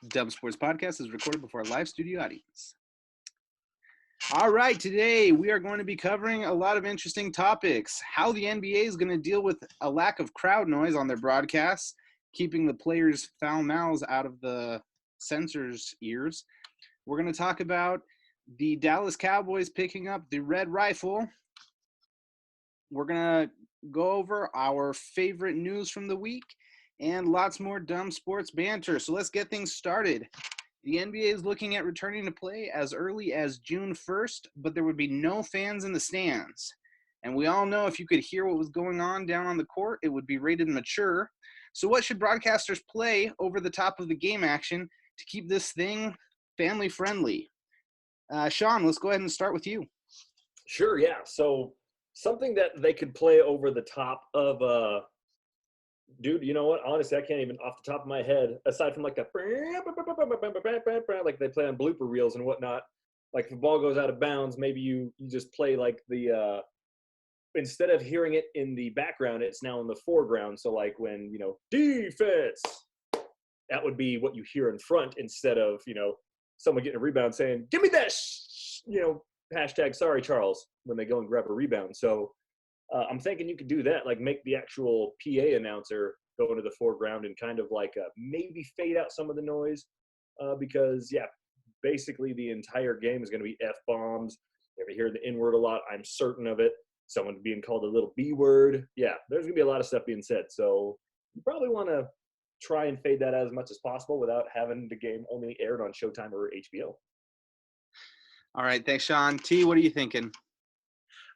Dub Sports Podcast is recorded before a live studio audience. All right, today we are going to be covering a lot of interesting topics. How the NBA is going to deal with a lack of crowd noise on their broadcasts, keeping the players' foul mouths out of the censors' ears. We're going to talk about the Dallas Cowboys picking up the Red Rifle. We're going to go over our favorite news from the week and lots more dumb sports banter. So let's get things started. The NBA is looking at returning to play as early as June 1st, but there would be no fans in the stands. And we all know if you could hear what was going on down on the court, it would be rated mature. So what should broadcasters play over the top of the game action to keep this thing family friendly? Sean, let's go ahead and start with you. Sure, yeah. So something that they could play over the top of dude, you know what? Honestly, I can't even off the top of my head, aside from like the like they play on blooper reels and whatnot. Like if the ball goes out of bounds, maybe you just play like the instead of hearing it in the background, it's now in the foreground. So like when, defense, that would be what you hear in front instead of, someone getting a rebound saying, give me that, hashtag sorry, Charles, when they go and grab a rebound. So I'm thinking you could do that, like make the actual PA announcer go into the foreground and kind of like maybe fade out some of the noise because, basically the entire game is going to be F-bombs. You're going to hear the N-word a lot. I'm certain of it. Someone being called a little B-word. Yeah, there's going to be a lot of stuff being said. So you probably want to try and fade that out as much as possible without having the game only aired on Showtime or HBO. All right, thanks, Sean. T, what are you thinking?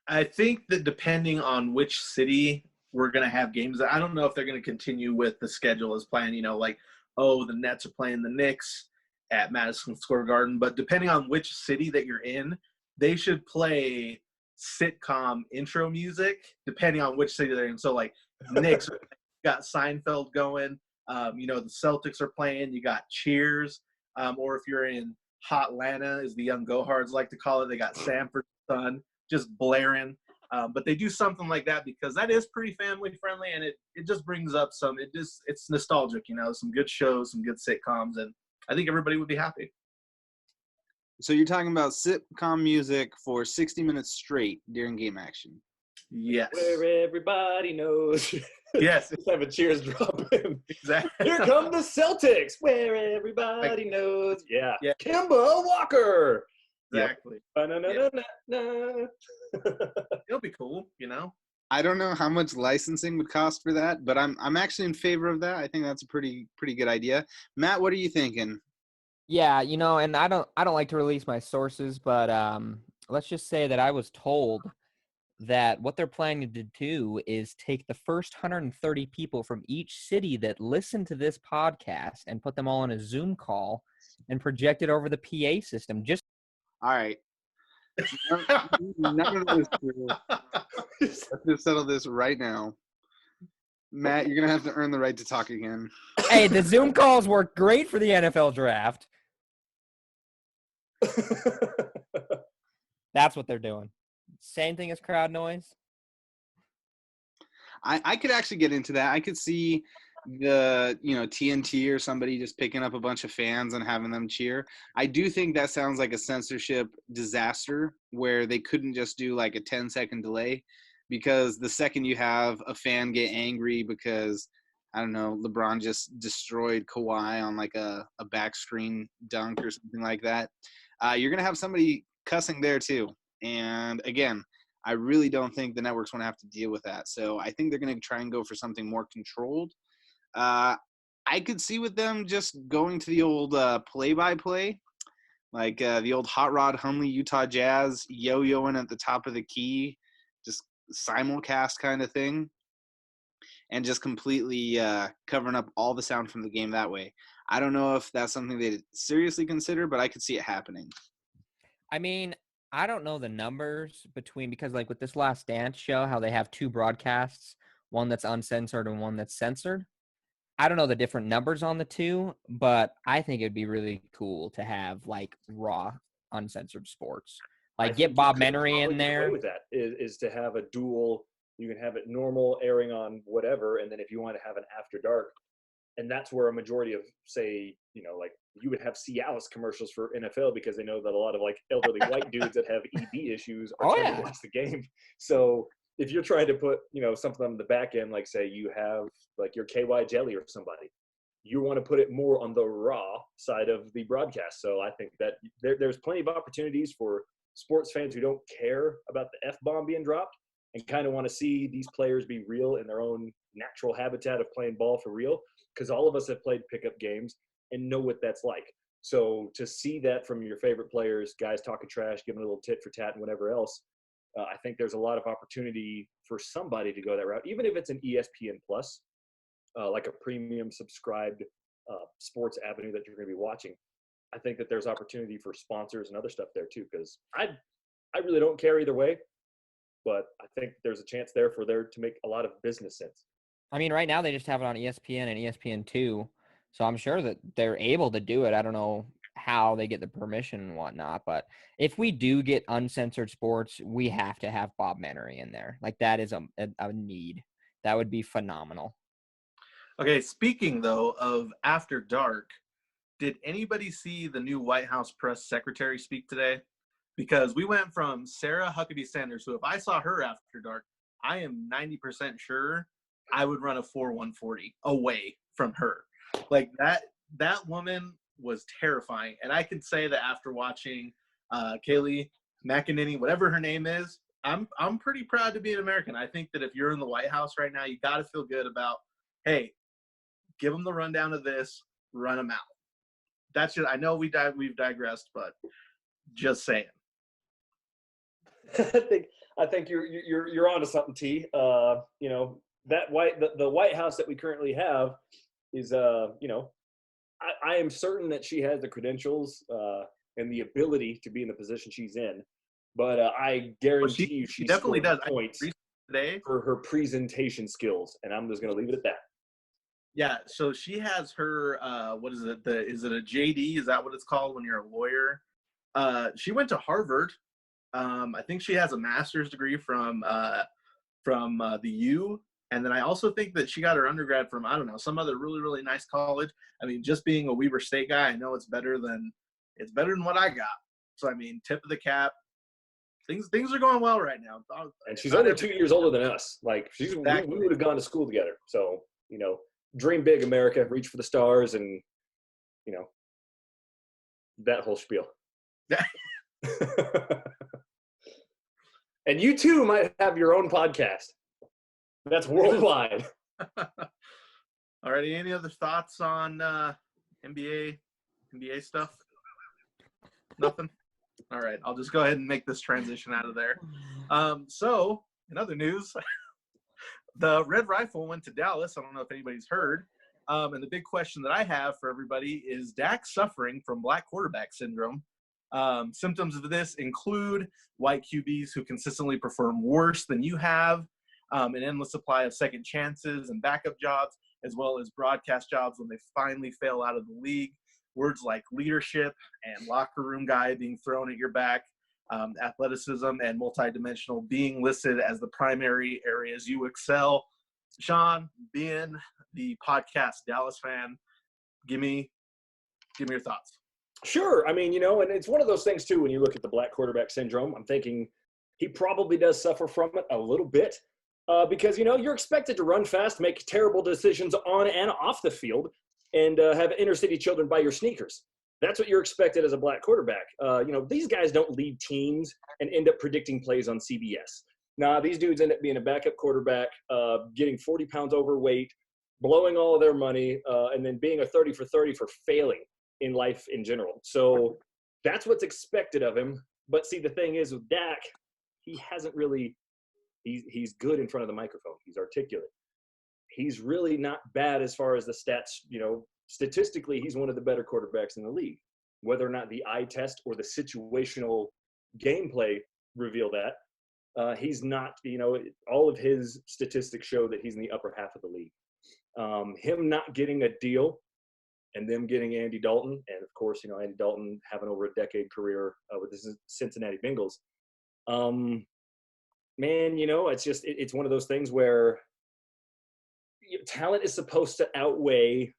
I think that depending on which city we're going to have games, I don't know if they're going to continue with the schedule as planned, the Nets are playing the Knicks at Madison Square Garden. But depending on which city that you're in, they should play sitcom intro music, depending on which city they're in. So, like, Knicks got Seinfeld going. The Celtics are playing. You got Cheers. Or if you're in Hotlanta, as the young Gohards like to call it, they got Sanford Son just blaring. But they do something like that because that is pretty family friendly, and it just brings up it's nostalgic, some good shows, some good sitcoms, and I think everybody would be happy. So you're talking about sitcom music for 60 minutes straight during game action? Yes. Where everybody knows. Yes. Just have a Cheers drop in. Exactly. Here come the Celtics. Where everybody knows. Yeah. Kemba Walker. Exactly. Yep. It'll be cool, I don't know how much licensing would cost for that, but I'm actually in favor of that. I think that's a pretty good idea. Matt, what are you thinking? Yeah, and I don't like to release my sources, but let's just say that I was told that what they're planning to do is take the first 130 people from each city that listen to this podcast and put them all on a Zoom call and project it over the PA system. All right. None of this is true. Let's just settle this right now. Matt, you're going to have to earn the right to talk again. Hey, the Zoom calls work great for the NFL draft. That's what they're doing. Same thing as crowd noise. I could actually get into that. I could see the TNT or somebody just picking up a bunch of fans and having them cheer. I do think that sounds like a censorship disaster where they couldn't just do like a 10-second delay, because the second you have a fan get angry because I don't know, LeBron just destroyed Kawhi on like a back screen dunk or something like that, you're gonna have somebody cussing there too. And again, I really don't think the networks want to have to deal with that. So I think they're going to try and go for something more controlled. I could see with them just going to the old play-by-play, like the old Hot Rod Hundley Utah Jazz yo-yoing at the top of the key, just simulcast kind of thing, and just completely covering up all the sound from the game that way. I don't know if that's something they seriously consider, but I could see it happening. I mean, I don't know the numbers because like with this Last Dance show, how they have two broadcasts, one that's uncensored and one that's censored. I don't know the different numbers on the two, but I think it'd be really cool to have like raw, uncensored sports. Like get Bob Menery in there. With that is to have a dual. You can have it normal airing on whatever, and then if you want to have an after dark, And that's where a majority of, say, like you would have Cialis commercials for NFL because they know that a lot of like elderly white dudes that have ED issues are Oh, trying yeah. to watch the game. So if you're trying to put, something on the back end, like say you have like your KY jelly or somebody, you want to put it more on the raw side of the broadcast. So I think that there's plenty of opportunities for sports fans who don't care about the F-bomb being dropped and kind of want to see these players be real in their own natural habitat of playing ball for real. Because all of us have played pickup games and know what that's like. So to see that from your favorite players, guys talking trash, giving a little tit for tat and whatever else, I think there's a lot of opportunity for somebody to go that route, even if it's an ESPN Plus, like a premium subscribed sports avenue that you're going to be watching. I think that there's opportunity for sponsors and other stuff there too, because I really don't care either way, but I think there's a chance there to make a lot of business sense. I mean, right now they just have it on ESPN and ESPN2, so I'm sure that they're able to do it. I don't know how they get the permission and whatnot, but if we do get uncensored sports, we have to have Bob Mannery in there. Like, that is a need. That would be phenomenal. Okay, speaking, though, of After Dark, did anybody see the new White House press secretary speak today? Because we went from Sarah Huckabee Sanders, who if I saw her after dark, I am 90% sure I would run a 4-1-40 away from her. Like that woman was terrifying. And I can say that after watching Kayleigh McEnany, whatever her name is, I'm pretty proud to be an American. I think that if you're in the White House right now, you got to feel good about, hey, give them the rundown of this, run them out. That's just, I know we've digressed, but just saying. I think you're onto something, T. The White House that we currently have is I am certain that she has the credentials and the ability to be in the position she's in, but I guarantee you she definitely does points today for her presentation skills, and I'm just going to leave it at that. Yeah, so she has her what is it? Is it a JD? Is that what it's called when you're a lawyer? She went to Harvard. I think she has a master's degree from the U, and then I also think that she got her undergrad from, I don't know, some other really, really nice college. I mean, just being a Weber State guy, I know it's better than what I got. So I mean, tip of the cap. Things are going well right now. And she's only 2 years older than us. Like we would have gone to school together. So dream big, America. Reach for the stars, and that whole spiel. And you too might have your own podcast. That's worldwide. Alrighty, any other thoughts on NBA stuff? Nothing? All right, I'll just go ahead and make this transition out of there. So, in other news, the Red Rifle went to Dallas. I don't know if anybody's heard. And the big question that I have for everybody is Dak suffering from black quarterback syndrome? Symptoms of this include white QBs who consistently perform worse than you have, an endless supply of second chances and backup jobs, as well as broadcast jobs when they finally fail out of the league. Words like leadership and locker room guy being thrown at your back, athleticism and multidimensional being listed as the primary areas you excel. Sean, being the podcast Dallas fan, give me your thoughts. Sure. I mean, and it's one of those things too, when you look at the black quarterback syndrome, I'm thinking he probably does suffer from it a little bit because, you're expected to run fast, make terrible decisions on and off the field, and have inner city children buy your sneakers. That's what you're expected as a black quarterback. These guys don't lead teams and end up predicting plays on CBS. Nah, these dudes end up being a backup quarterback, getting 40 pounds overweight, blowing all of their money, and then being a 30 for 30 for failing in life in general. So that's what's expected of him. But see, the thing is with Dak, he hasn't really – he's good in front of the microphone. He's articulate. He's really not bad as far as the stats. Statistically, he's one of the better quarterbacks in the league. Whether or not the eye test or the situational gameplay reveal that, he's not, all of his statistics show that he's in the upper half of the league. Him not getting a deal and them getting Andy Dalton, and of course, Andy Dalton having over a decade career with the Cincinnati Bengals. Man, it's one of those things where talent is supposed to outweigh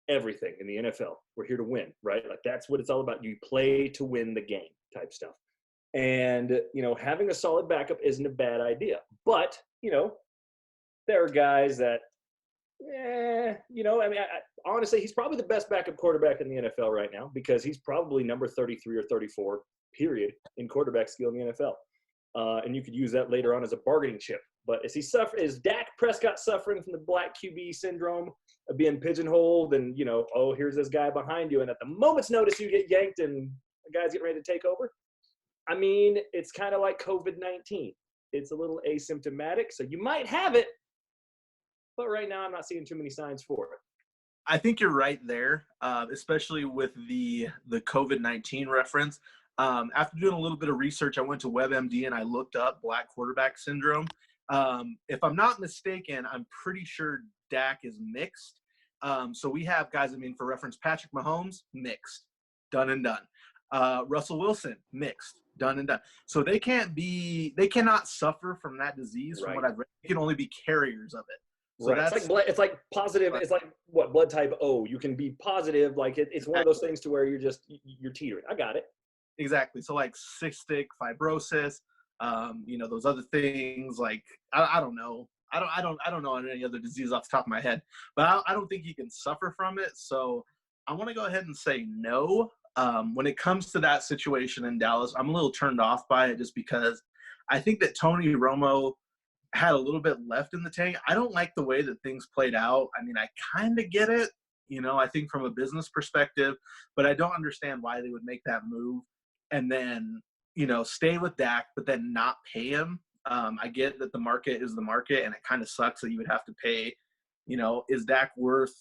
everything in the NFL. We're here to win, right? Like that's what it's all about. You play to win the game type stuff. And, having a solid backup isn't a bad idea. But, there are guys that, honestly, he's probably the best backup quarterback in the NFL right now because he's probably number 33 or 34, period, in quarterback skill in the NFL. And you could use that later on as a bargaining chip. But is Dak Prescott suffering from the black QB syndrome of being pigeonholed and, here's this guy behind you. And at the moment's notice, you get yanked and the guy's getting ready to take over. I mean, it's kind of like COVID-19. It's a little asymptomatic. So you might have it. But right now, I'm not seeing too many signs for it. I think you're right there, especially with the COVID-19 reference. After doing a little bit of research, I went to WebMD and I looked up black quarterback syndrome. If I'm not mistaken, I'm pretty sure Dak is mixed. So we have guys, for reference, Patrick Mahomes, mixed, done and done. Russell Wilson, mixed, done and done. So they cannot suffer from that disease. From what I've read, they can only be carriers of it. So right. It's like positive. It's like what blood type O. You can be positive. Like it's one of those things to where you're teetering. I got it. Exactly. So like cystic fibrosis, those other things. Like I don't know. I don't know any other disease off the top of my head. But I don't think you can suffer from it. So I want to go ahead and say no. When it comes to that situation in Dallas, I'm a little turned off by it just because I think that Tony Romo had a little bit left in the tank. I don't like the way that things played out. I kind of get it, I think from a business perspective, but I don't understand why they would make that move and then, stay with Dak, but then not pay him. I get that the market is the market and it kind of sucks that you would have to pay, is Dak worth,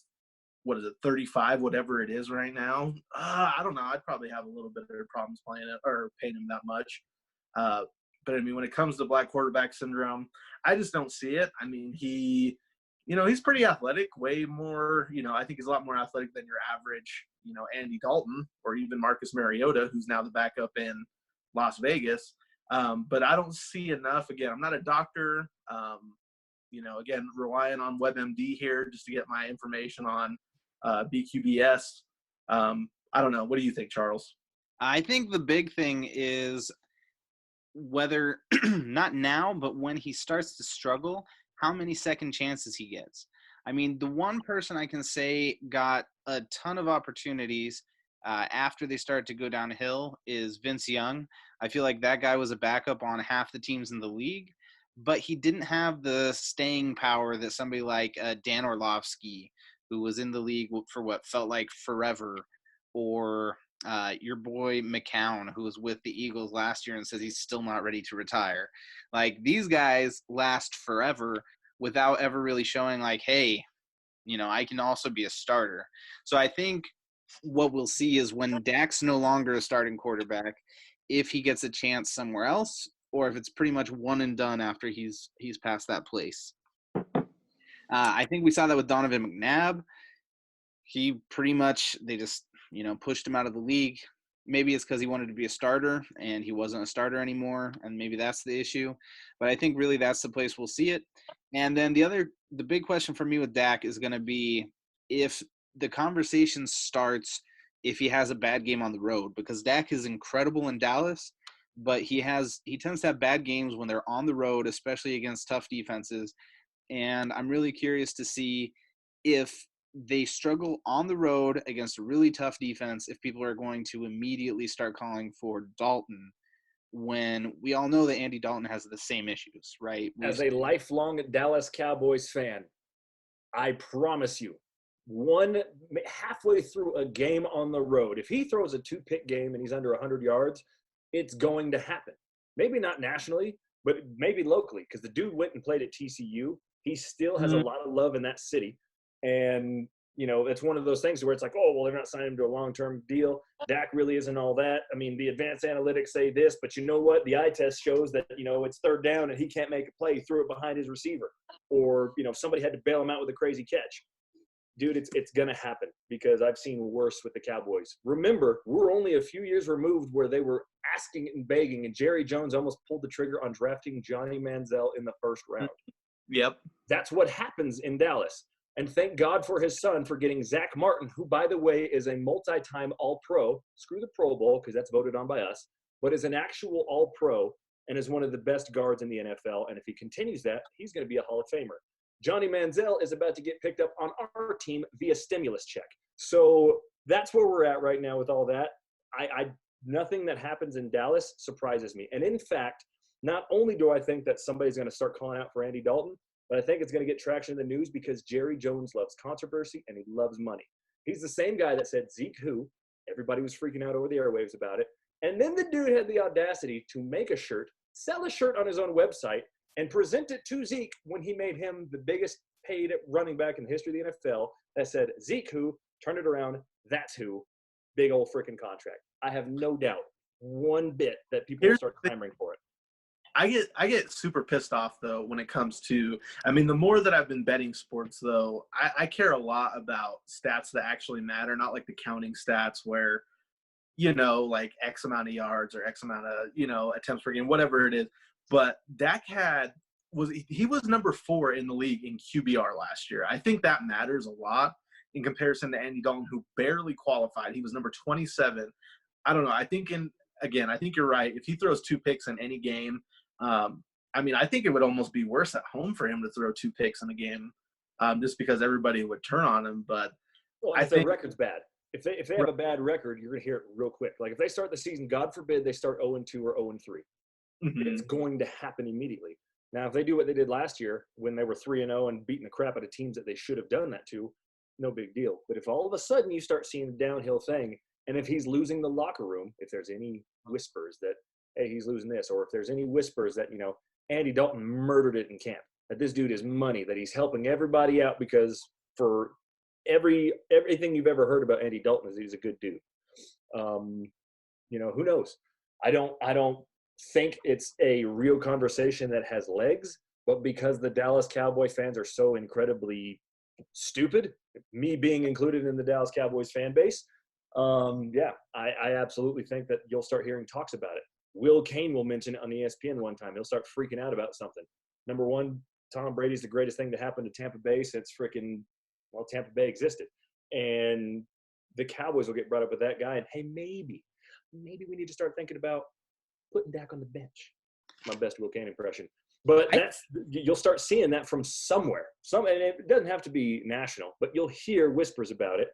35, whatever it is right now? I don't know. I'd probably have a little bit of problems playing it or paying him that much. But when it comes to black quarterback syndrome, I just don't see it. He's pretty athletic, way more, I think he's a lot more athletic than your average, Andy Dalton or even Marcus Mariota, who's now the backup in Las Vegas. But I don't see enough. Again, I'm not a doctor. Again, relying on WebMD here just to get my information on BQBS. I don't know. What do you think, Charles? I think the big thing is whether not now, but when he starts to struggle, how many second chances he gets. The one person I can say got a ton of opportunities after they started to go downhill is Vince Young. I feel like that guy was a backup on half the teams in the league, but he didn't have the staying power that somebody like Dan Orlovsky, who was in the league for what felt like forever, or your boy McCown, who was with the Eagles last year and says he's still not ready to retire. Like, these guys last forever without ever really showing like, hey, I can also be a starter. So I think what we'll see is when Dak's no longer a starting quarterback, if he gets a chance somewhere else, or if it's pretty much one and done after he's past that place. I think we saw that with Donovan McNabb. He pretty much, they just, pushed him out of the league. Maybe it's because he wanted to be a starter and he wasn't a starter anymore, and maybe that's the issue. But I think really that's the place we'll see it. And then the big question for me with Dak is going to be if the conversation starts if he has a bad game on the road, because Dak is incredible in Dallas, but he tends to have bad games when they're on the road, especially against tough defenses. And I'm really curious to see if they struggle on the road against a really tough defense, if people are going to immediately start calling for Dalton, when we all know that Andy Dalton has the same issues, right? As a lifelong Dallas Cowboys fan, I promise you, halfway through a game on the road, if he throws a 2-pick game and he's under 100 yards, it's going to happen. Maybe not nationally, but maybe locally, because the dude went and played at TCU. He still has a lot of love in that city. And, it's one of those things where it's like, oh, well, they're not signing him to a long-term deal. Dak really isn't all that. The advanced analytics say this, but you know what? The eye test shows that, it's third down and he can't make a play. He threw it behind his receiver. Or, somebody had to bail him out with a crazy catch. Dude, it's going to happen, because I've seen worse with the Cowboys. Remember, we're only a few years removed where they were asking and begging, and Jerry Jones almost pulled the trigger on drafting Johnny Manziel in the first round. Yep. That's what happens in Dallas. And thank God for his son for getting Zach Martin, who, by the way, is a multi-time All-Pro. Screw the Pro Bowl, because that's voted on by us, but is an actual All-Pro and is one of the best guards in the NFL. And if he continues that, he's going to be a Hall of Famer. Johnny Manziel is about to get picked up on our team via stimulus check. So that's where we're at right now with all that. Nothing that happens in Dallas surprises me. And in fact, not only do I think that somebody's going to start calling out for Andy Dalton, but I think it's going to get traction in the news because Jerry Jones loves controversy and he loves money. He's the same guy that said Zeke who. Everybody was freaking out over the airwaves about it. And then the dude had the audacity to make a shirt, sell a shirt on his own website, and present it to Zeke when he made him the biggest paid running back in the history of the NFL that said, Zeke who, turn it around, that's who, big old freaking contract. I have no doubt one bit that people will start clamoring for it. I get super pissed off, though, when it comes to – I mean, the more that I've been betting sports, though, I care a lot about stats that actually matter, not like the counting stats where, you know, like X amount of yards or X amount of, you know, attempts per game, whatever it is. But Dak he was number 4 in the league in QBR last year. I think that matters a lot in comparison to Andy Dalton, who barely qualified. He was number 27. I don't know. I think you're right. If he throws 2 picks in any game, I mean, I think it would almost be worse at home for him to throw 2 picks in a game, just because everybody would turn on him. But I think their record's bad. If they have a bad record, you're going to hear it real quick. Like if they start the season, God forbid they start 0-2 or 0-3. Mm-hmm. It's going to happen immediately. Now, if they do what they did last year when they were 3-0 and beating the crap out of teams that they should have done that to, no big deal. But if all of a sudden you start seeing a downhill thing, and if he's losing the locker room, if there's any whispers that, hey, he's losing this, or if there's any whispers that, you know, Andy Dalton murdered it in camp, that this dude is money, that he's helping everybody out because for everything you've ever heard about Andy Dalton is he's a good dude. You know, who knows? I don't think it's a real conversation that has legs, but because the Dallas Cowboy fans are so incredibly stupid, me being included in the Dallas Cowboys fan base, I absolutely think that you'll start hearing talks about it. Will Kane will mention it on ESPN one time. He'll start freaking out about something. Number one, Tom Brady's the greatest thing to happen to Tampa Bay since Tampa Bay existed. And the Cowboys will get brought up with that guy. And, hey, maybe we need to start thinking about putting Dak on the bench. My best Will Kane impression. But you'll start seeing that from somewhere. And it doesn't have to be national, but you'll hear whispers about it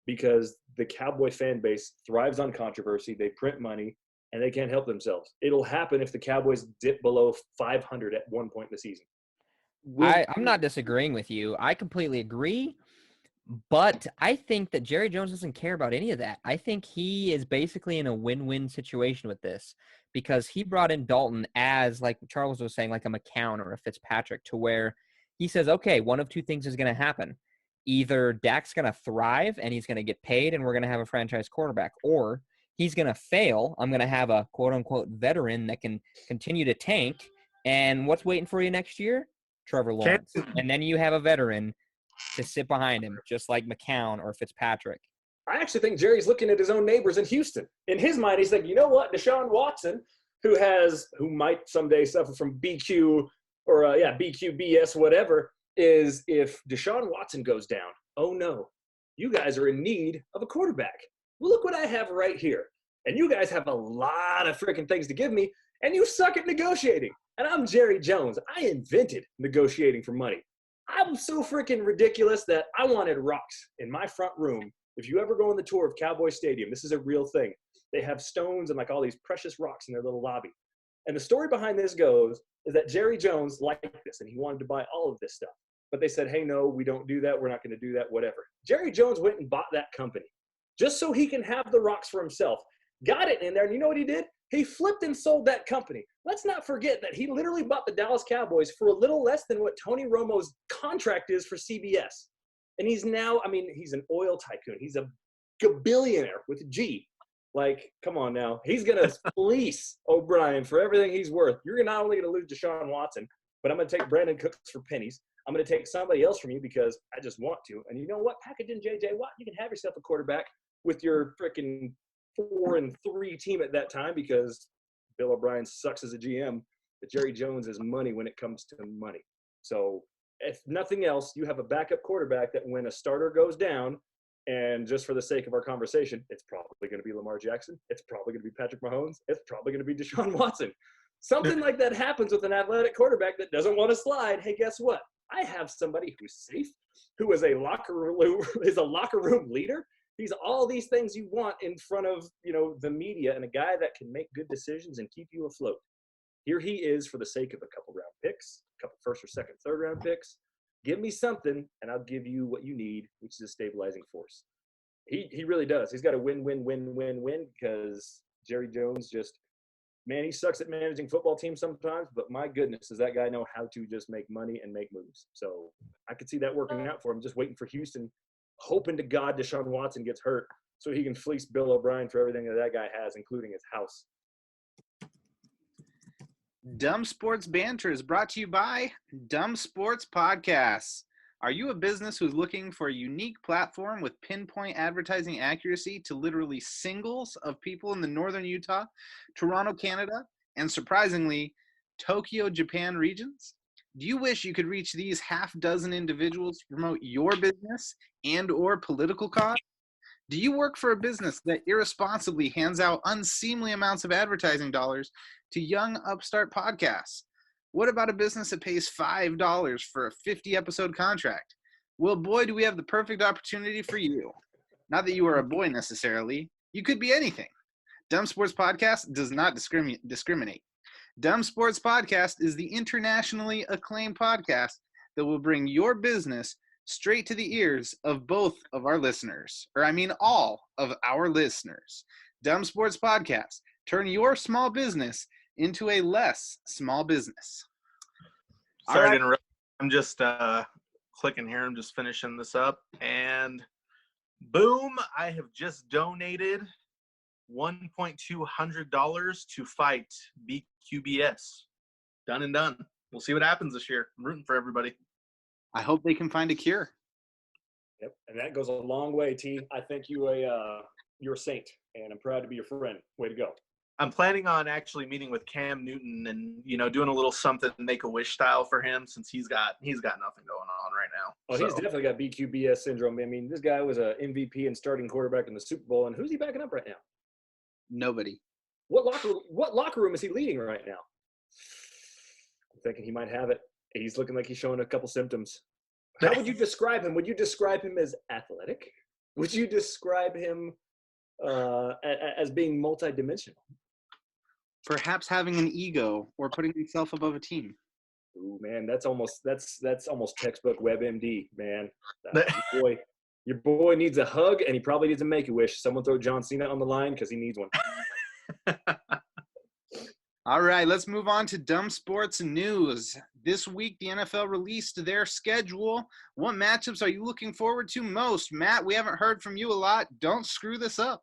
because the Cowboy fan base thrives on controversy. They print money, and they can't help themselves. It'll happen if the Cowboys dip below 500 at one point in the season. I'm not disagreeing with you. I completely agree. But I think that Jerry Jones doesn't care about any of that. I think he is basically in a win-win situation with this because he brought in Dalton as, like Charles was saying, like a McCown or a Fitzpatrick, to where he says, okay, one of two things is going to happen. Either Dak's going to thrive and he's going to get paid and we're going to have a franchise quarterback, or he's going to fail. I'm going to have a quote-unquote veteran that can continue to tank. And what's waiting for you next year? Trevor Lawrence. And then you have a veteran to sit behind him, just like McCown or Fitzpatrick. I actually think Jerry's looking at his own neighbors in Houston. In his mind, he's like, you know what? Deshaun Watson, who might someday suffer from BQ or BQ, BS, whatever, is if Deshaun Watson goes down, oh no, you guys are in need of a quarterback. Well, look what I have right here. And you guys have a lot of freaking things to give me, and you suck at negotiating. And I'm Jerry Jones. I invented negotiating for money. I'm so freaking ridiculous that I wanted rocks in my front room. If you ever go on the tour of Cowboy Stadium, this is a real thing. They have stones and like all these precious rocks in their little lobby. And the story behind this goes is that Jerry Jones liked this and he wanted to buy all of this stuff. But they said, hey, no, we don't do that. We're not going to do that, whatever. Jerry Jones went and bought that company just so he can have the rocks for himself. Got it in there. And you know what he did? He flipped and sold that company. Let's not forget that he literally bought the Dallas Cowboys for a little less than what Tony Romo's contract is for CBS. And he's now, he's an oil tycoon. He's a billionaire with a G. Like, come on now. He's going to fleece O'Brien for everything he's worth. You're not only going to lose Deshaun Watson, but I'm going to take Brandon Cooks for pennies. I'm going to take somebody else from you because I just want to. And you know what? Package in J.J. Watt. You can have yourself a quarterback with your freaking 4-3 team at that time because Bill O'Brien sucks as a GM, but Jerry Jones is money when it comes to money. So if nothing else, you have a backup quarterback that when a starter goes down, and just for the sake of our conversation, it's probably going to be Lamar Jackson. It's probably going to be Patrick Mahomes. It's probably going to be Deshaun Watson. Something like that happens with an athletic quarterback that doesn't want to slide. Hey, guess what? I have somebody who's safe, who is a locker room leader. He's all these things you want in front of, the media, and a guy that can make good decisions and keep you afloat. Here he is for the sake of a couple round picks, a couple first or second, third round picks. Give me something, and I'll give you what you need, which is a stabilizing force. He really does. He's got a win because Jerry Jones he sucks at managing football teams sometimes, but my goodness, does that guy know how to just make money and make moves. So I could see that working out for him, just waiting for Houston, hoping to God Deshaun Watson gets hurt so he can fleece Bill O'Brien for everything that guy has, including his house. Dumb Sports Banter is brought to you by Dumb Sports Podcasts. Are you a business who's looking for a unique platform with pinpoint advertising accuracy to literally singles of people in the northern Utah, Toronto, Canada, and surprisingly, Tokyo, Japan regions? Do you wish you could reach these half dozen individuals to promote your business and or political cause? Do you work for a business that irresponsibly hands out unseemly amounts of advertising dollars to young upstart podcasts? What about a business that pays $5 for a 50-episode contract? Well, boy, do we have the perfect opportunity for you. Not that you are a boy necessarily. You could be anything. Dumb Sports Podcast does not discriminate. Dumb Sports Podcast is the internationally acclaimed podcast that will bring your business straight to the ears of both of our listeners. All of our listeners. Dumb Sports Podcast. Turn your small business into a less small business. Sorry to interrupt. I'm just clicking here. I'm just finishing this up. And boom, I have just donated $1,200 to fight BQBS. Done and done. We'll see what happens this year. I'm rooting for everybody. I hope they can find a cure. Yep, and that goes a long way, T. I think you're a saint, and I'm proud to be your friend. Way to go. I'm planning on actually meeting with Cam Newton and, doing a little something Make-A-Wish style for him since he's got nothing going on right now. Oh, so. He's definitely got BQBS syndrome. I mean, this guy was an MVP and starting quarterback in the Super Bowl, and who's he backing up right now? Nobody. What locker room is he leading right now? I'm thinking he might have it. He's looking like he's showing a couple symptoms. How would you describe him? Would you describe him as athletic? Would you describe him as being multidimensional? Perhaps having an ego or putting himself above a team. Ooh, man, that's almost textbook WebMD, man. Your boy needs a hug, and he probably needs a Make-A-Wish. Someone throw John Cena on the line because he needs one. All right, let's move on to Dumb Sports News. This week, the NFL released their schedule. What matchups are you looking forward to most? Matt, we haven't heard from you a lot. Don't screw this up.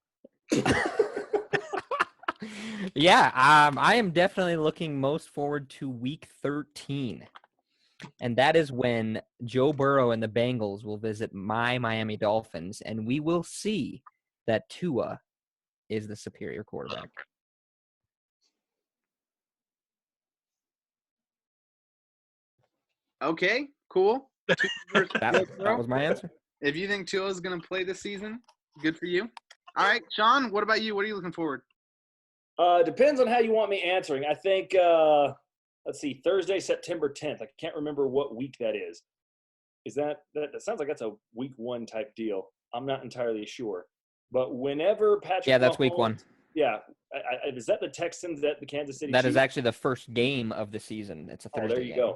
Yeah, I am definitely looking most forward to Week 13. And that is when Joe Burrow and the Bengals will visit my Miami Dolphins, and we will see that Tua is the superior quarterback. Okay, cool. That was my answer. If you think Tua is going to play this season, good for you. All right, Sean, what about you? What are you looking forward? Depends on how you want me answering. I think, let's see, Thursday, September 10th. I can't remember what week that is. Is that sounds like that's a week 1 type deal. I'm not entirely sure. But whenever Patrick Yeah, that's Mahomes, week 1. Yeah. Is that the Texans at the Kansas City That Chiefs? is actually the first game of the season. It's a Thursday there you game.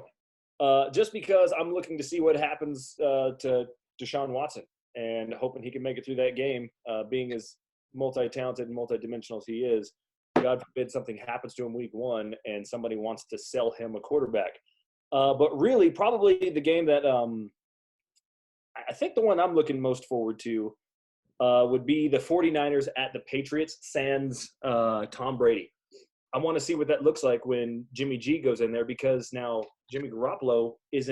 go. Just because I'm looking to see what happens to Deshaun Watson and hoping he can make it through that game, being as multi-talented and multi-dimensional as he is. God forbid something happens to him week 1 and somebody wants to sell him a quarterback. But really, probably the game that I think the one I'm looking most forward to would be the 49ers at the Patriots sans Tom Brady. I want to see what that looks like when Jimmy G goes in there, because now Jimmy Garoppolo he's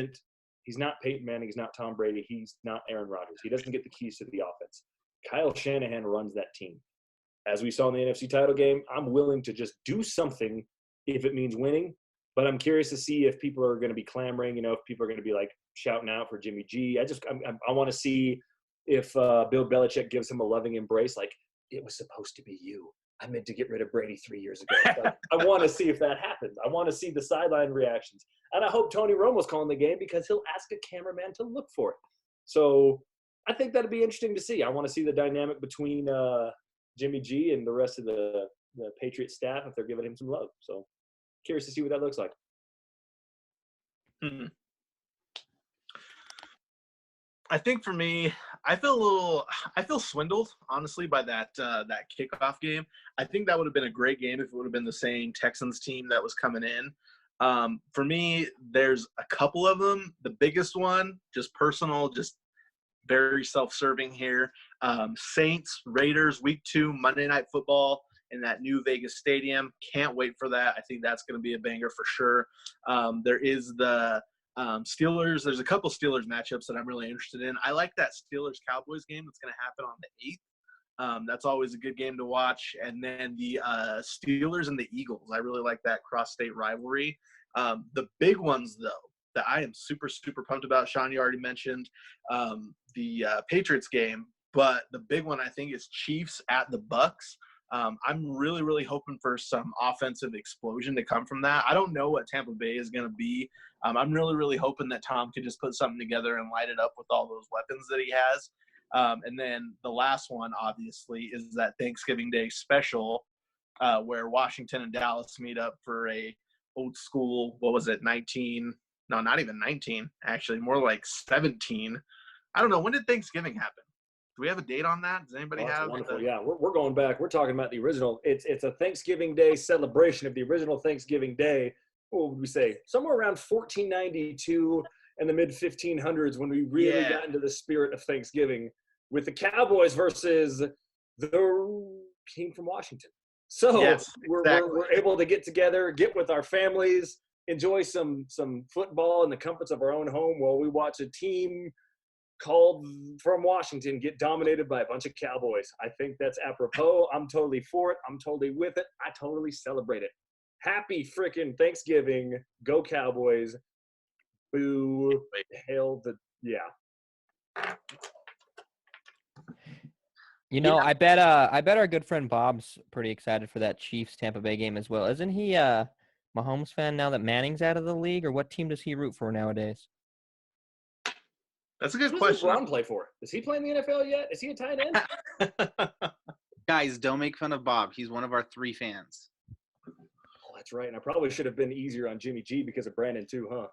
not Peyton Manning, he's not Tom Brady, he's not Aaron Rodgers. He doesn't get the keys to the offense. Kyle Shanahan runs that team. As we saw in the NFC title game, I'm willing to just do something if it means winning, but I'm curious to see if people are going to be clamoring, if people are going to be like shouting out for Jimmy G. I want to see if Bill Belichick gives him a loving embrace, like, it was supposed to be you. I meant to get rid of Brady 3 years ago. Like, I want to see if that happens. I want to see the sideline reactions. And I hope Tony Romo's calling the game because he'll ask a cameraman to look for it. So I think that'd be interesting to see. I want to see the dynamic between Jimmy G and the rest of the Patriot staff if they're giving him some love. So curious to see what that looks like. Hmm. I think for me, I feel swindled, honestly, by that kickoff game. I think that would have been a great game if it would have been the same Texans team that was coming in. For me, there's a couple of them. The biggest one, just personal, just very self-serving here. Saints, Raiders, Week 2, Monday Night Football in that new Vegas stadium. Can't wait for that. I think that's going to be a banger for sure. There is the Steelers. There's a couple Steelers matchups that I'm really interested in. I like that Steelers-Cowboys game that's going to happen on the 8th. That's always a good game to watch. And then the Steelers and the Eagles. I really like that cross-state rivalry. The big ones, though, that I am super, super pumped about, Sean, you already mentioned the Patriots game. But the big one, I think, is Chiefs at the Bucks. I'm really, really hoping for some offensive explosion to come from that. I don't know what Tampa Bay is going to be. I'm really, really hoping that Tom can just put something together and light it up with all those weapons that he has. And then the last one, obviously, is that Thanksgiving Day special where Washington and Dallas meet up for a old school, what was it, 19 – no, not even 19, actually, more like 17. I don't know. When did Thanksgiving happen? Do we have a date on that? Does anybody have? Wonderful. Yeah, we're going back. We're talking about the original. It's a Thanksgiving Day celebration of the original Thanksgiving Day. What would we say? Somewhere around 1492 and the mid-1500s when we really got into the spirit of Thanksgiving with the Cowboys versus the King from Washington. So we're able to get together, get with our families, enjoy some football in the comforts of our own home while we watch a team called from Washington get dominated by a bunch of Cowboys. I think that's apropos. I'm totally for it. I'm totally with it. I totally celebrate it. Happy freaking Thanksgiving. Go Cowboys. Boo. Hail the – yeah. You know, I bet our good friend Bob's pretty excited for that Chiefs Tampa Bay game as well. Isn't he a Mahomes fan now that Manning's out of the league, or what team does he root for nowadays? That's a good Who question. does LeBron play for? Is he playing the NFL yet? Is he a tight end? Guys, don't make fun of Bob. He's one of our 3 fans. Oh, that's right. And I probably should have been easier on Jimmy G because of Brandon too, huh?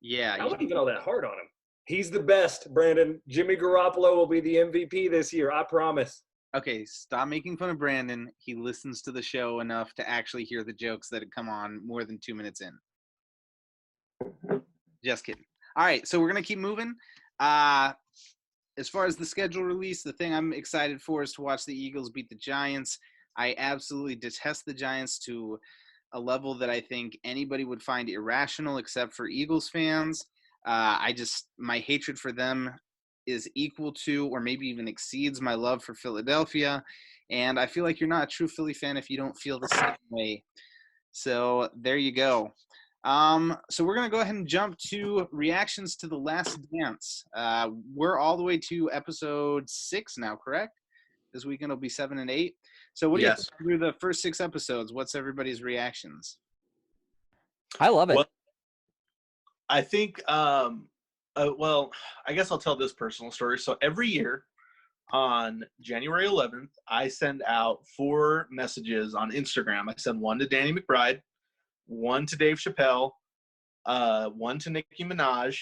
Yeah. I wasn't even all that hard on him. He's the best, Brandon. Jimmy Garoppolo will be the MVP this year. I promise. Okay, stop making fun of Brandon. He listens to the show enough to actually hear the jokes that come on more than 2 minutes in. Just kidding. All right, so we're going to keep moving. As far as the schedule release, the thing I'm excited for is to watch the Eagles beat the Giants. I absolutely detest the Giants to a level that I think anybody would find irrational except for Eagles fans. My hatred for them is equal to or maybe even exceeds my love for Philadelphia. And I feel like you're not a true Philly fan if you don't feel the same way. So there you go. So we're going to go ahead and jump to reactions to The Last Dance. We're all the way to episode 6 now, correct? This weekend will be 7 and 8. So what do you think through the first 6 episodes? What's everybody's reactions? I love it. Well, I think, I guess I'll tell this personal story. So every year on January 11th, I send out 4 messages on Instagram. I send one to Danny McBride, one to Dave Chappelle, one to Nicki Minaj,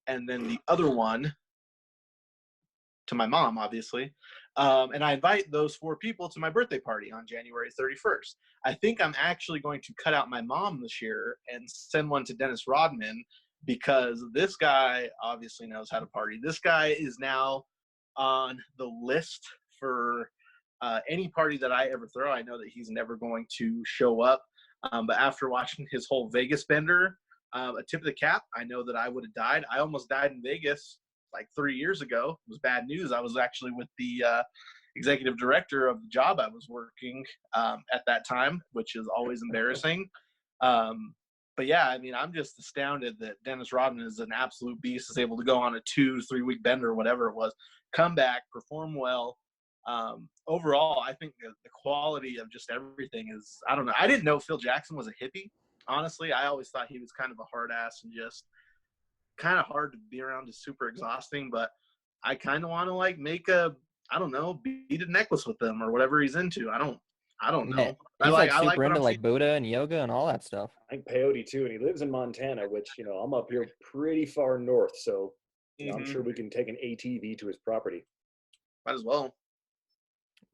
and then the other one to my mom, obviously. And I invite those 4 people to my birthday party on January 31st. I think I'm actually going to cut out my mom this year and send one to Dennis Rodman because this guy obviously knows how to party. This guy is now on the list for any party that I ever throw. I know that he's never going to show up. But after watching his whole Vegas bender, a tip of the cap, I know that I would have died. I almost died in Vegas like 3 years ago. It was bad news. I was actually with the executive director of the job I was working at that time, which is always embarrassing. But yeah, I mean, I'm just astounded that Dennis Rodman is an absolute beast, is able to go on a 2-3 week bender or whatever it was, come back, perform well. Overall, I think the quality of just everything is, I don't know. I didn't know Phil Jackson was a hippie. Honestly, I always thought he was kind of a hard ass and just kind of hard to be around, is super exhausting. But I kind of want to like make a, I don't know, bead a necklace with them or whatever he's into. I don't Yeah, know. he's like I like super what into I'm like Buddha and yoga and all that stuff. I think peyote too, and he lives in Montana, which I'm up here pretty far north, so seeing. I'm sure we can take an ATV to his property. Might as well.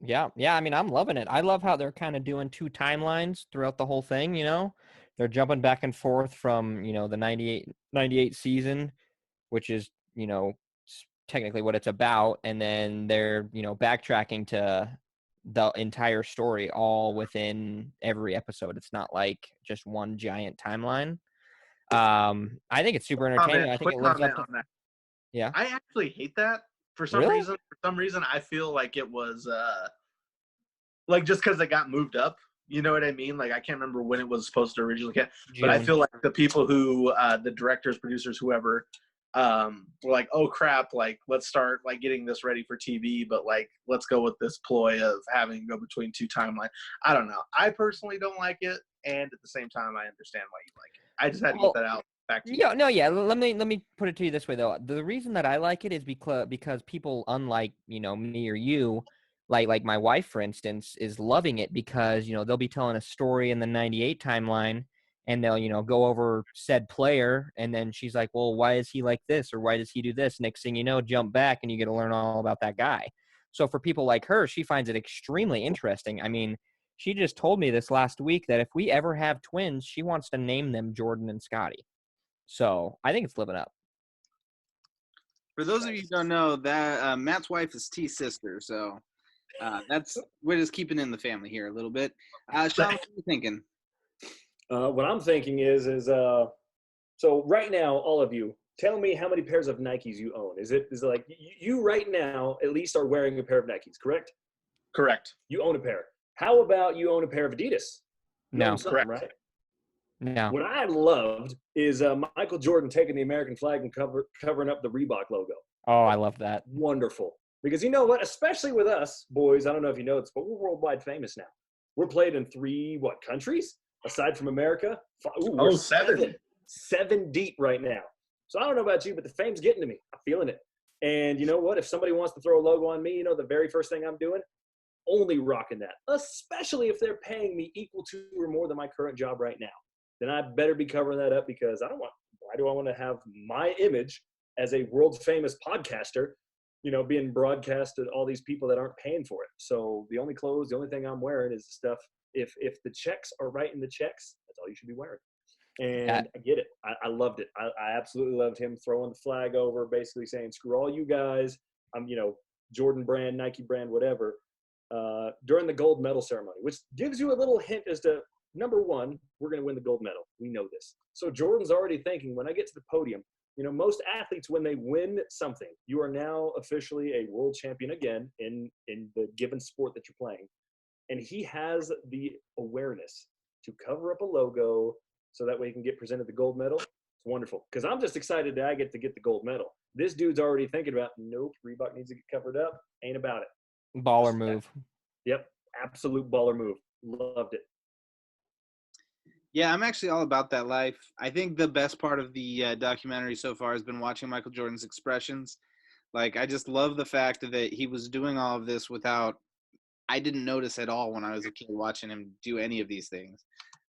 Yeah. I mean, I'm loving it. I love how they're kind of doing 2 timelines throughout the whole thing. They're jumping back and forth from the 98 season, which is technically what it's about, and then they're backtracking to the entire story all within every episode. It's not like just one giant timeline. I think it's super entertaining. I think it lives up to. On that. Yeah. I actually hate that for some Really? reason. For some reason, I feel like it was like just because it got moved up. You know what I mean? Like I can't remember when it was supposed to originally get, but I June. feel like the people who, the directors, producers, whoever, were like, oh crap, like let's start like getting this ready for TV, but like let's go with this ploy of having to go between 2 timelines. I don't know. I personally don't like it, and at the same time, I understand why you like it. I just had to get that out. Back to you. Yeah, no, yeah. Let me put it to you this way though. The reason that I like it is because people, unlike me or you, like my wife, for instance, is loving it because they'll be telling a story in the 98 timeline, and they'll go over said player, and then she's like, well, why is he like this, or why does he do this? Next thing you know, jump back and you get to learn all about that guy. So for people like her, she finds it extremely interesting. I mean, she just told me this last week that if we ever have twins, she wants to name them Jordan and Scotty. So I think it's living up. For those of you who don't know, that Matt's wife is T's sister, so we're just keeping it in the family here a little bit. Sean, what are you thinking? What I'm thinking is so right now, all of you, tell me how many pairs of Nikes you own. Is it like you right now at least are wearing a pair of Nikes, correct? Correct. You own a pair. How about you own a pair of Adidas? No, correct. Right? No. What I loved is Michael Jordan taking the American flag and covering up the Reebok logo. Oh, I love that. Wonderful. Because you know what? Especially with us, boys, I don't know if you know this, but we're worldwide famous now. We're played in 3, countries? Aside from America? We're 7. 7 deep right now. So I don't know about you, but the fame's getting to me. I'm feeling it. And you know what? If somebody wants to throw a logo on me, the very first thing I'm doing, only rocking that. Especially if they're paying me equal to or more than my current job right now. Then I better be covering that up because why do I want to have my image as a world famous podcaster, being broadcast to all these people that aren't paying for it. So the only thing I'm wearing is the stuff. If the checks are right in the checks, that's all you should be wearing. And I get it. I loved it. I absolutely loved him throwing the flag over, basically saying, screw all you guys. I'm, Jordan brand, Nike brand, whatever, during the gold medal ceremony, which gives you a little hint as to, number one, we're going to win the gold medal. We know this. So Jordan's already thinking, when I get to the podium, most athletes, when they win something, you are now officially a world champion again in the given sport that you're playing. And he has the awareness to cover up a logo so that way he can get presented the gold medal. It's wonderful. Because I'm just excited that I get to get the gold medal. This dude's already thinking about, nope, Reebok needs to get covered up. Ain't about it. Baller move. Yep. Absolute baller move. Loved it. Yeah, I'm actually all about that life. I think the best part of the documentary so far has been watching Michael Jordan's expressions. Like, I just love the fact that he was doing all of this without – I didn't notice at all when I was a kid watching him do any of these things.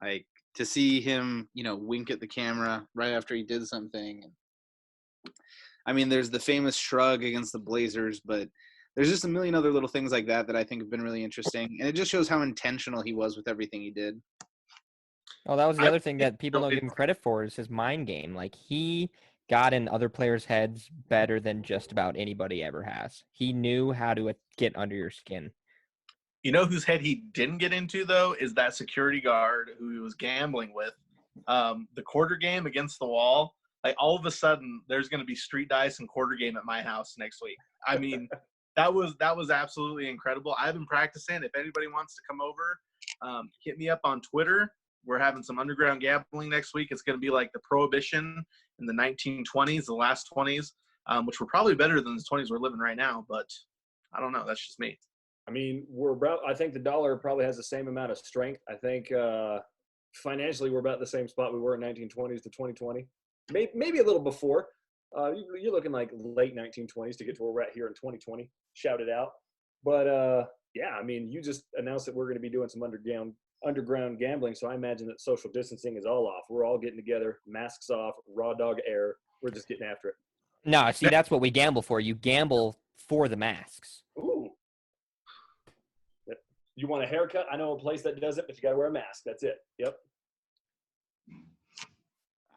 Like, to see him, wink at the camera right after he did something. I mean, there's the famous shrug against the Blazers, but there's just a million other little things like that I think have been really interesting. And it just shows how intentional he was with everything he did. Oh, that was the other thing that people don't give him credit for is his mind game. Like, he got in other players' heads better than just about anybody ever has. He knew how to get under your skin. You know whose head he didn't get into, though, is that security guard who he was gambling with. The quarter game against the wall, like all of a sudden there's going to be street dice and quarter game at my house next week. I mean, that was absolutely incredible. I've been practicing. If anybody wants to come over, hit me up on Twitter. we're having some underground gambling next week. It's going to be like the Prohibition in the 1920s, the last 20s, which were probably better than the 20s we're living right now. But I don't know. That's just me. I mean, I think the dollar probably has the same amount of strength. I think financially we're about the same spot we were in 1920s to 2020. Maybe a little before. You're looking like late 1920s to get to where we're at here in 2020. Shout it out. But yeah, I mean, you just announced that we're going to be doing some underground gambling. So I imagine that social distancing is all off. We're all getting together, masks off, raw dog air. We're just getting after it. No, see, that's what we gamble for. You gamble for the masks. Ooh. You want a haircut? I know a place that does it, but you got to wear a mask. That's it. Yep.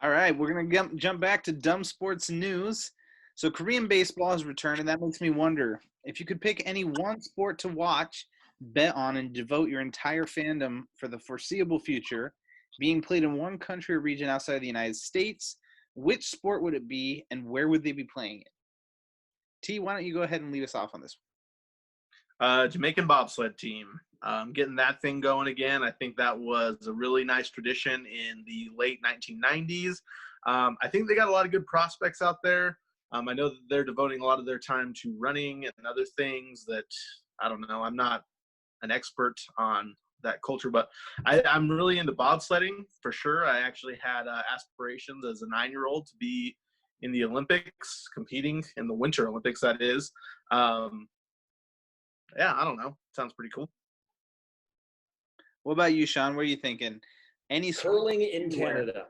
All right, we're going to jump back to dumb sports news. So Korean baseball has returned, and that makes me wonder, if you could pick any one sport to watch, bet on, and devote your entire fandom for the foreseeable future, being played in one country or region outside of the United States, which sport would it be, and where would they be playing it? T, why don't you go ahead and lead us off on this one? Jamaican bobsled team. Getting that thing going again. I think that was a really nice tradition in the late 1990s. I think they got a lot of good prospects out there. I know that they're devoting a lot of their time to running and other things that, I don't know, I'm not an expert on that culture, but I'm really into bobsledding for sure. I actually had aspirations as a 9-year-old to be in the Olympics, competing in the Winter Olympics, that is. Yeah, I don't know. Sounds pretty cool. What about you, Sean? What are you thinking? Any curling in Canada?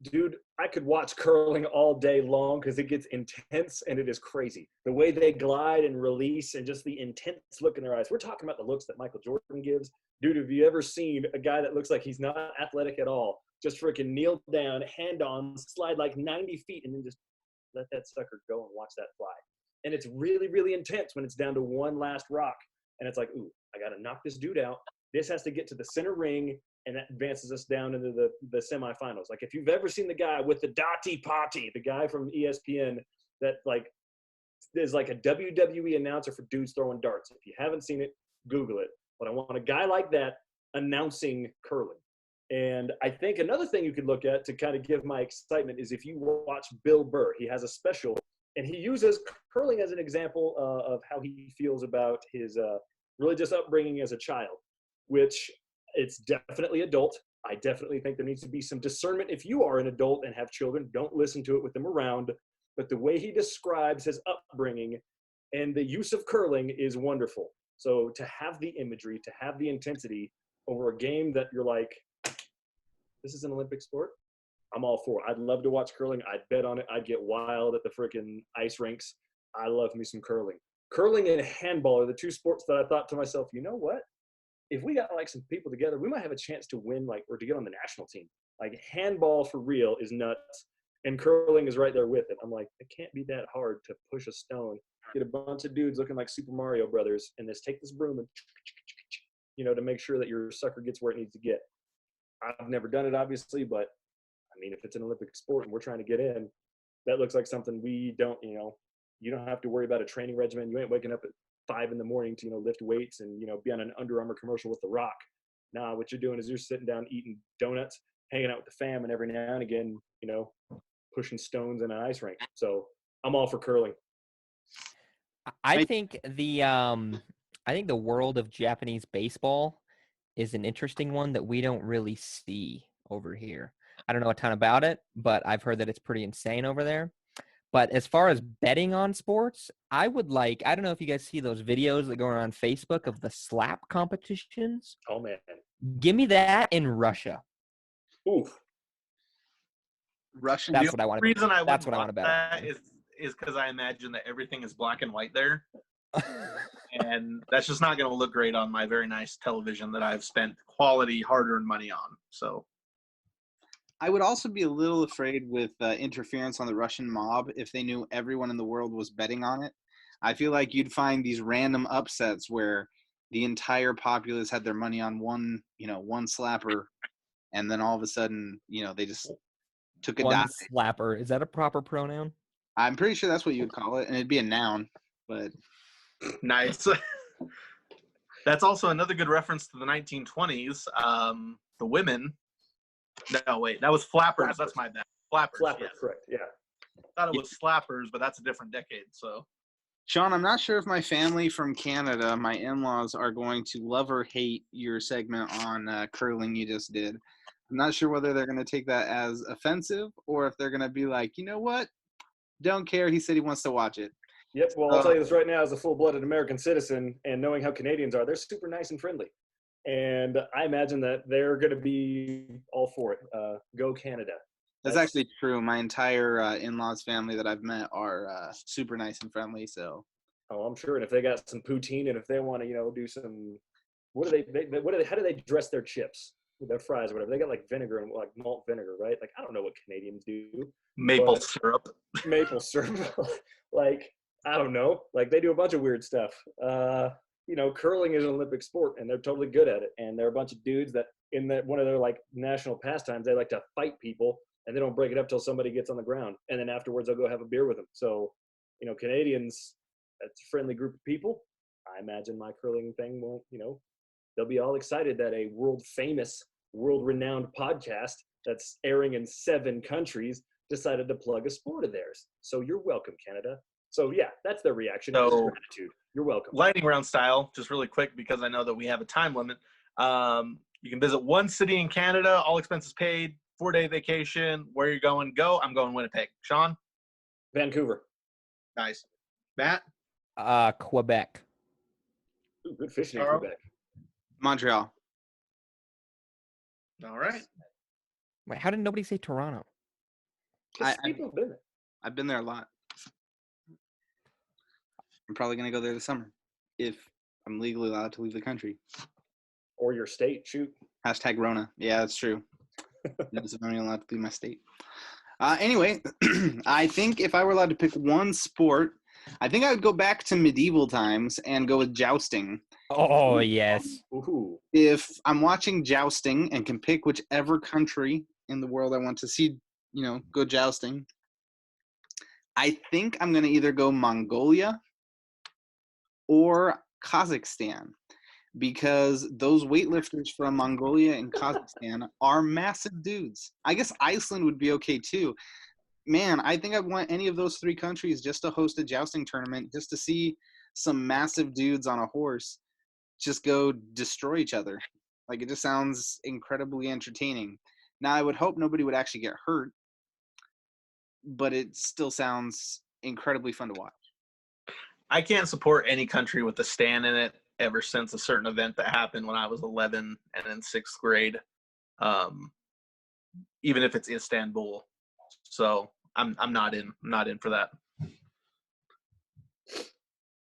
Dude, I could watch curling all day long because it gets intense and it is crazy. The way they glide and release and just the intense look in their eyes. We're talking about the looks that Michael Jordan gives. Dude, have you ever seen a guy that looks like he's not athletic at all, just freaking kneel down, hand on, slide like 90 feet, and then just let that sucker go and watch that fly? And it's really, really intense when it's down to one last rock. And it's like, ooh, I got to knock this dude out. This has to get to the center ring, and that advances us down into the semifinals. Like, if you've ever seen the guy with the Dottie Potty, the guy from ESPN that, like, is like a WWE announcer for dudes throwing darts. If you haven't seen it, Google it. But I want a guy like that announcing curling. And I think another thing you could look at to kind of give my excitement is if you watch Bill Burr. He has a special, and he uses curling as an example of how he feels about his religious upbringing as a child, which it's definitely adult. I definitely think there needs to be some discernment. If you are an adult and have children, don't listen to it with them around. But the way he describes his upbringing and the use of curling is wonderful. So to have the imagery, to have the intensity over a game that you're like, this is an Olympic sport, I'm all for it. I'd love to watch curling. I'd bet on it. I'd get wild at the freaking ice rinks. I love me some curling. Curling and handball are the two sports that I thought to myself, you know what? If we got like some people together, we might have a chance to win, like, or to get on the national team. Like, handball for real is nuts, and curling is right there with it. I'm like, it can't be that hard to push a stone, get a bunch of dudes looking like Super Mario Brothers, and just take this broom and, you know, to make sure that your sucker gets where it needs to get. I've never done it, obviously, but I mean, if it's an Olympic sport and we're trying to get in, that looks like something we don't, you know, you don't have to worry about a training regimen. You ain't waking up at 5 a.m. to, you know, lift weights and, you know, be on an Under Armour commercial with The Rock. Nah, what you're doing is you're sitting down eating donuts, hanging out with the fam, and every now and again, you know, pushing stones in an ice rink. So I'm all for curling. I think the world of Japanese baseball is an interesting one that we don't really see over here. I don't know a ton about it, but I've heard that it's pretty insane over there. But as far as betting on sports, I don't know if you guys see those videos that go around Facebook of the slap competitions. Oh, man. Give me that in Russia. Oof. Russian? That's what I want to bet. That's what I want to bet on. Is because I imagine that everything is black and white there. And that's just not going to look great on my very nice television that I've spent quality, hard-earned money on. So I would also be a little afraid with interference on the Russian mob if they knew everyone in the world was betting on it. I feel like you'd find these random upsets where the entire populace had their money on one slapper, and then all of a sudden, you know, they just took a dive. Slapper. Is that a proper pronoun? I'm pretty sure that's what you would call it, and it'd be a noun, but nice. That's also another good reference to the 1920s. the women. No, wait, that was Flappers. That's my bad. Flappers. Flapper, Yes. correct. Yeah. I thought it was Slappers, but that's a different decade. So Sean, I'm not sure if my family from Canada, my in-laws, are going to love or hate your segment on curling you just did. I'm not sure whether they're going to take that as offensive or if they're going to be like, you know what? Don't care. He said he wants to watch it. Yep. Well, I'll tell you this right now, as a full-blooded American citizen, and knowing how Canadians are, they're super nice and friendly. And I imagine that they're going to be all for it. Go Canada. That's actually true. My entire in-laws family that I've met are super nice and friendly. So, oh, I'm sure. And if they got some poutine, and if they want to, do some, what do they? How do they dress their chips with their fries or whatever? They got like vinegar and like malt vinegar, right? Like I don't know what Canadians do. maple syrup. Maple syrup. Like I don't know. Like they do a bunch of weird stuff. Curling is an Olympic sport, and they're totally good at it. And they're a bunch of dudes that in one of their like national pastimes, they like to fight people. And they don't break it up till somebody gets on the ground. And then afterwards, they'll go have a beer with them. So, Canadians, that's a friendly group of people. I imagine my curling thing won't, they'll be all excited that a world-famous, world-renowned podcast that's airing in 7 countries decided to plug a sport of theirs. So you're welcome, Canada. So, yeah, that's their reaction. So, gratitude. You're welcome. Lightning round style, just really quick because I know that we have a time limit. You can visit one city in Canada, all expenses paid. 4-day vacation. Where you're going? Go. I'm going Winnipeg. Sean? Vancouver. Nice. Matt? Quebec. Ooh, good fishing in Carl? Quebec. Montreal. All right. Wait, how did nobody say Toronto? People have been there. I've been there a lot. I'm probably going to go there this summer if I'm legally allowed to leave the country. Or your state. Shoot. Hashtag Rona. Yeah, that's true. Notice if I'm only allowed to leave my state. Anyway, I think if I were allowed to pick one sport, I think I would go back to medieval times and go with jousting. Oh, yes. Ooh. If I'm watching jousting and can pick whichever country in the world I want to see, go jousting, I think I'm going to either go Mongolia or Kazakhstan, because those weightlifters from Mongolia and Kazakhstan are massive dudes. I guess Iceland would be okay too. Man, I think I want any of those 3 countries just to host a jousting tournament, just to see some massive dudes on a horse just go destroy each other. Like, it just sounds incredibly entertaining. Now, I would hope nobody would actually get hurt, but it still sounds incredibly fun to watch. I can't support any country with a stand in it ever since a certain event that happened when I was 11 and in 6th grade, even if it's Istanbul. So I'm not in for that.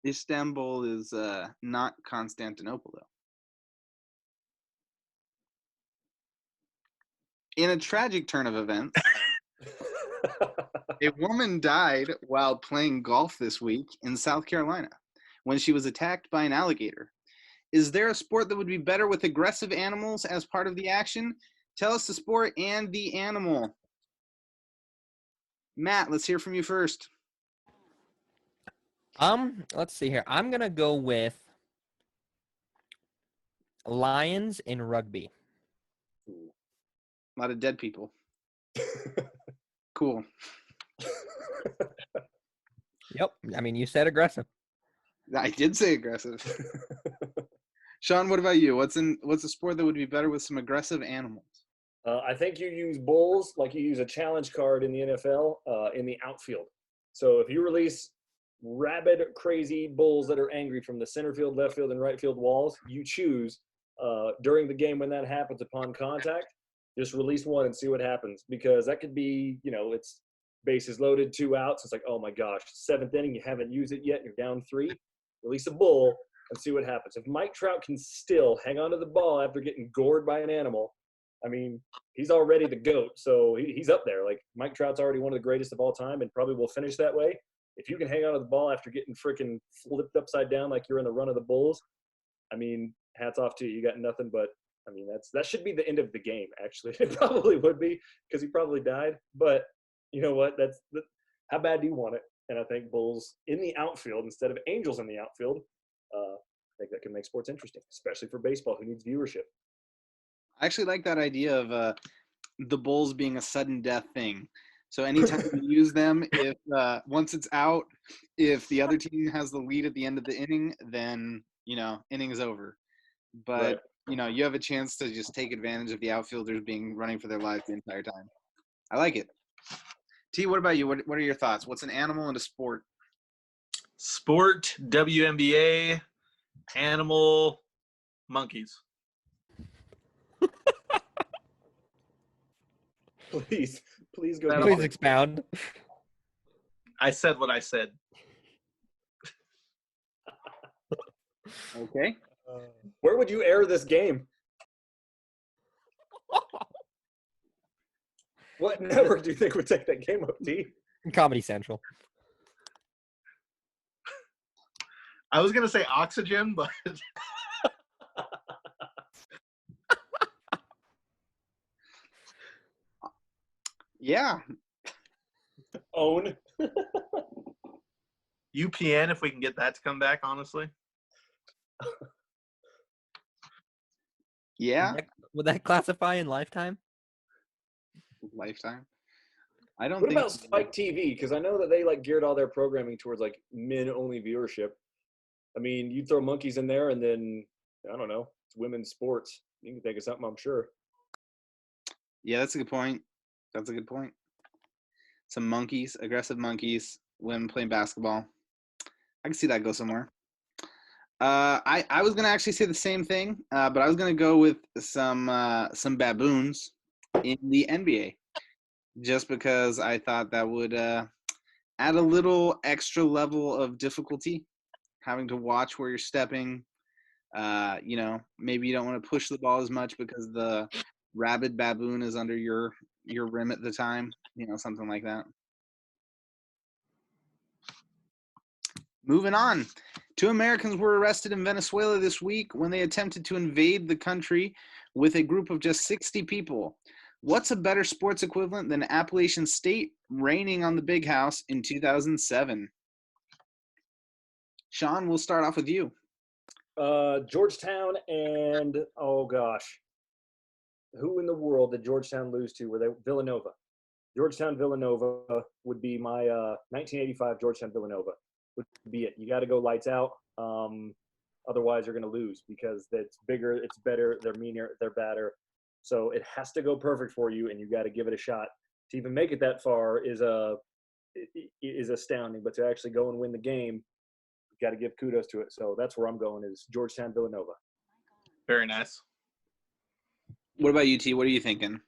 Istanbul is not Constantinople, though. In a tragic turn of events, a woman died while playing golf this week in South Carolina when she was attacked by an alligator. Is there a sport that would be better with aggressive animals as part of the action? Tell us the sport and the animal. Matt, let's hear from you first. Let's see here. I'm gonna go with lions in rugby. A lot of dead people. Cool. Yep. I mean, you said aggressive. I did say aggressive. Sean, what about you? What's a sport that would be better with some aggressive animals? I think you use bulls like you use a challenge card in the NFL in the outfield. So if you release rabid, crazy bulls that are angry from the center field, left field, and right field walls, you choose during the game when that happens upon contact, just release one and see what happens. Because that could be, it's bases loaded, 2 outs. It's like, oh my gosh, 7th inning, you haven't used it yet, and you're down 3. Release a bull and see what happens. If Mike Trout can still hang on to the ball after getting gored by an animal, I mean, he's already the GOAT, so he's up there. Like, Mike Trout's already one of the greatest of all time and probably will finish that way. If you can hang on to the ball after getting freaking flipped upside down like you're in the run of the Bulls, I mean, hats off to you. You got nothing but, I mean, that should be the end of the game, actually. It probably would be because he probably died. But you know what? How bad do you want it? And I think Bulls in the outfield instead of Angels in the outfield, I think that can make sports interesting, especially for baseball, who needs viewership. I actually like that idea of the Bulls being a sudden death thing. So anytime you use them, if once it's out, if the other team has the lead at the end of the inning, then inning is over. But Right. you have a chance to just take advantage of the outfielders being running for their lives the entire time. I like it. T, what about you? What are your thoughts? What's an animal and a sport? Sport, WNBA, animal, monkeys. Please go That'll- deeper. Please expound. I said what I said. Okay. Where would you air this game? What network do you think would take that game up, T? Comedy Central. I was gonna say Oxygen, but Yeah. Own. UPN if we can get that to come back. Honestly, Yeah. Would that classify in Lifetime? Lifetime. I don't What think. about Spike TV? Because I know that they like geared all their programming towards like men-only viewership. I mean, you throw monkeys in there, and then I don't know, it's women's sports. You can think of something, I'm sure. Yeah, that's a good point. That's a good point. Some monkeys, aggressive monkeys, women playing basketball. I can see that go somewhere. I was gonna actually say the same thing, but I was gonna go with some baboons in the NBA, just because I thought that would add a little extra level of difficulty, having to watch where you're stepping. Maybe you don't want to push the ball as much because the rabid baboon is under your rim at the time. Something like that. Moving on. 2 Americans were arrested in Venezuela this week when they attempted to invade the country with a group of just 60 people. What's a better sports equivalent than Appalachian State raining on the Big House in 2007? Sean, we'll start off with you. Georgetown and, oh gosh, who in the world did Georgetown lose to? Were they Villanova? Georgetown Villanova would be my 1985 Georgetown Villanova would be it. You got to go lights out. Otherwise, you're going to lose because it's bigger, it's better, they're meaner, they're badder. So it has to go perfect for you, and you got to give it a shot. To even make it that far is astounding, but to actually go and win the game, you got to give kudos to it. So that's where I'm going is Georgetown Villanova. very nice. What about you, T? What are you thinking?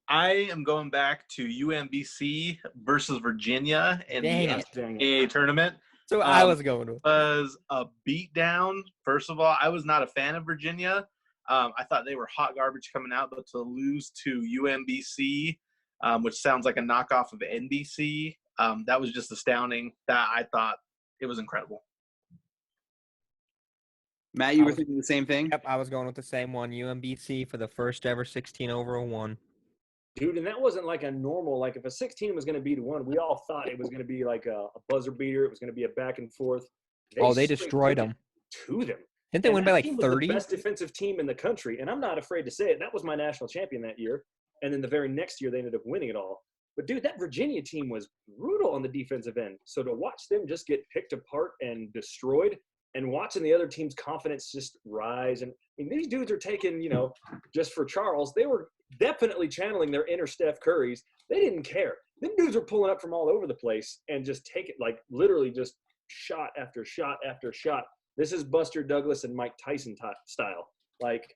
I am going back to UMBC versus Virginia in Dang the it. NCAA tournament. So I was going with. Was a beatdown. First of all, I was not a fan of Virginia. I thought they were hot garbage coming out, but to lose to UMBC, which sounds like a knockoff of NBC, that was just astounding. That I thought it was incredible. Matt, you were thinking the same thing? Yep, I was going with the same one. UMBC for the first ever 16/01. Dude, and that wasn't like a normal, like if a 16 was going to beat one, we all thought it was going to be like a buzzer beater. It was going to be a back and forth. They straight destroyed took them. it to them. Didn't they And win by that like team was 30? the best defensive team in the country, and I'm not afraid to say it. That was my national champion that year. And then the very next year, they ended up winning it all. But, dude, that Virginia team was brutal on the defensive end. So to watch them just get picked apart and destroyed and watching the other team's confidence just rise. And, I mean, these dudes are taking, just for Charles, they were definitely channeling their inner Steph Currys. They didn't care. Them dudes were pulling up from all over the place and just take it, like literally just shot after shot after shot. This is Buster Douglas and Mike Tyson style. Like,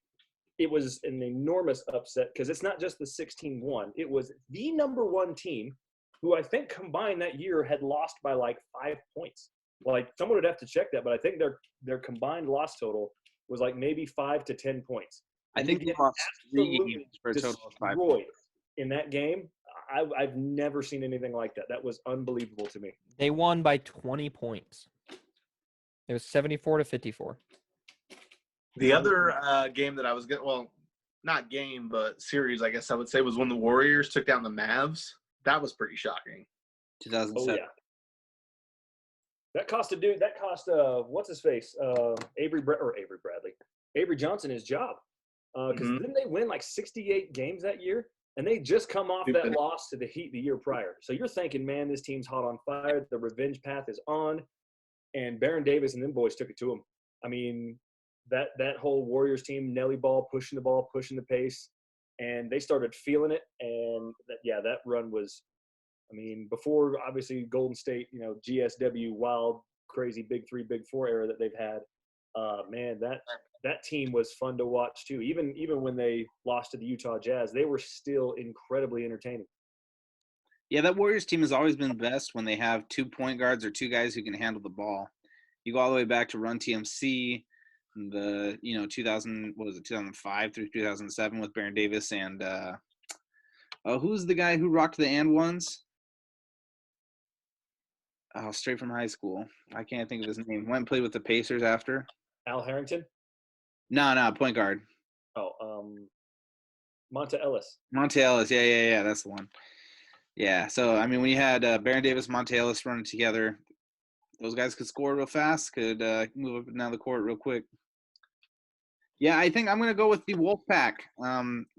it was an enormous upset because it's not just the 16-1. It was the number one team who I think combined that year had lost by like 5 points. Like, someone would have to check that, but I think their combined loss total was like maybe 5 to 10 points. I think they lost 3 games for a total of 5. Destroyed in that game. I've never seen anything like that. That was unbelievable to me. They won by 20 points. It was 74-54. The other game that I was getting, well, not game, but series, I guess I would say, was when the Warriors took down the Mavs. That was pretty shocking. 2007. Oh, yeah. That cost what's his face? Avery Bradley. Avery Johnson his job. Because didn't they win like 68 games that year? And they just come off that loss to the Heat the year prior. So you're thinking, man, this team's hot on fire. The revenge path is on. And Baron Davis and them boys took it to him. I mean, that whole Warriors team, Nelly ball, pushing the pace. And they started feeling it. And that run was, I mean, before obviously Golden State, GSW, wild, crazy Big 3, Big 4 era that they've had. Man, that team was fun to watch too. Even when they lost to the Utah Jazz, they were still incredibly entertaining. Yeah, that Warriors team has always been best when they have 2 point guards or 2 guys who can handle the ball. You go all the way back to Run TMC, the 2005 through 2007 with Baron Davis and who's the guy who rocked the and ones? Oh, straight from high school. I can't think of his name. Went and played with the Pacers after. Al Harrington? No, point guard. Oh, Monta Ellis. Monta Ellis, yeah, that's the one. Yeah, so, I mean, when you had Baron Davis, Monta Ellis running together, those guys could score real fast, could move up and down the court real quick. Yeah, I think I'm going to go with the Wolfpack,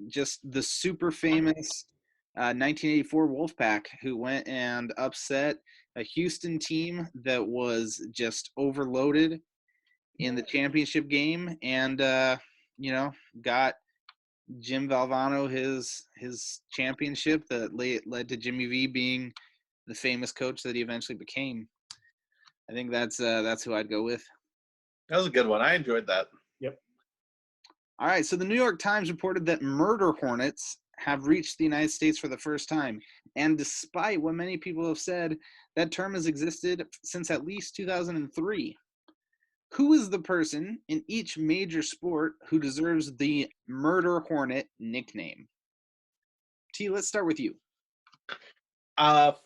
just the super famous 1984 Wolfpack, who went and upset a Houston team that was just overloaded in the championship game and, got Jim Valvano his championship that led to Jimmy V being the famous coach that he eventually became. I think that's who I'd go with. That was a good one. I enjoyed that. Yep. All right, so the New York Times reported that murder hornets have reached the United States for the first time. And despite what many people have said, that term has existed since at least 2003. Who is the person in each major sport who deserves the murder hornet nickname? T, let's start with you.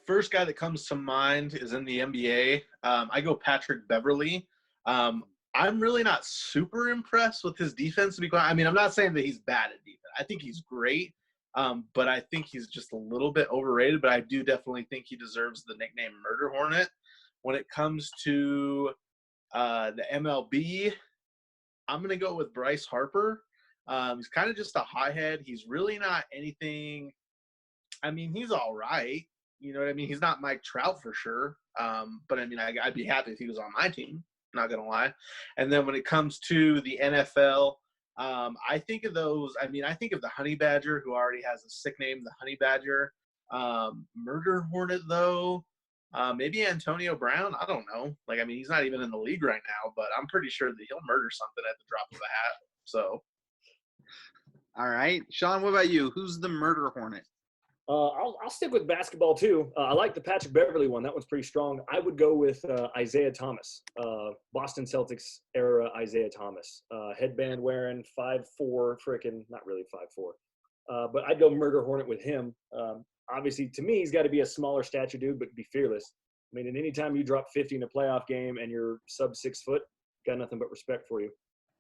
First guy that comes to mind is in the NBA. I go Patrick Beverley. I'm really not super impressed with his defense. I mean, I'm not saying that he's bad at defense. I think he's great, but I think he's just a little bit overrated. But I do definitely think he deserves the nickname Murder Hornet. When it comes to the MLB, I'm going to go with Bryce Harper. He's kind of just a hothead. He's really not anything. I mean, he's all right. You know what I mean? He's not Mike Trout for sure. But, I mean, I'd be happy if he was on my team, not going to lie. And then when it comes to the NFL, I think of those – I mean, I think of the Honey Badger, who already has a sick name, the Honey Badger. Murder Hornet, though. Maybe Antonio Brown. I don't know. Like, I mean, he's not even in the league right now, but I'm pretty sure that he'll murder something at the drop of a hat. So, all right, Sean, what about you? Who's the murder hornet? I'll stick with basketball too. I like the Patrick Beverley one. That one's pretty strong. I would go with Isaiah Thomas, Boston Celtics era Isaiah Thomas, headband wearing, 5'4", frickin' not really 5'4", but I'd go murder hornet with him. Obviously, to me, he's got to be a smaller stature dude, but be fearless. I mean, and anytime you drop 50 in a playoff game and you're sub 6 foot, got nothing but respect for you.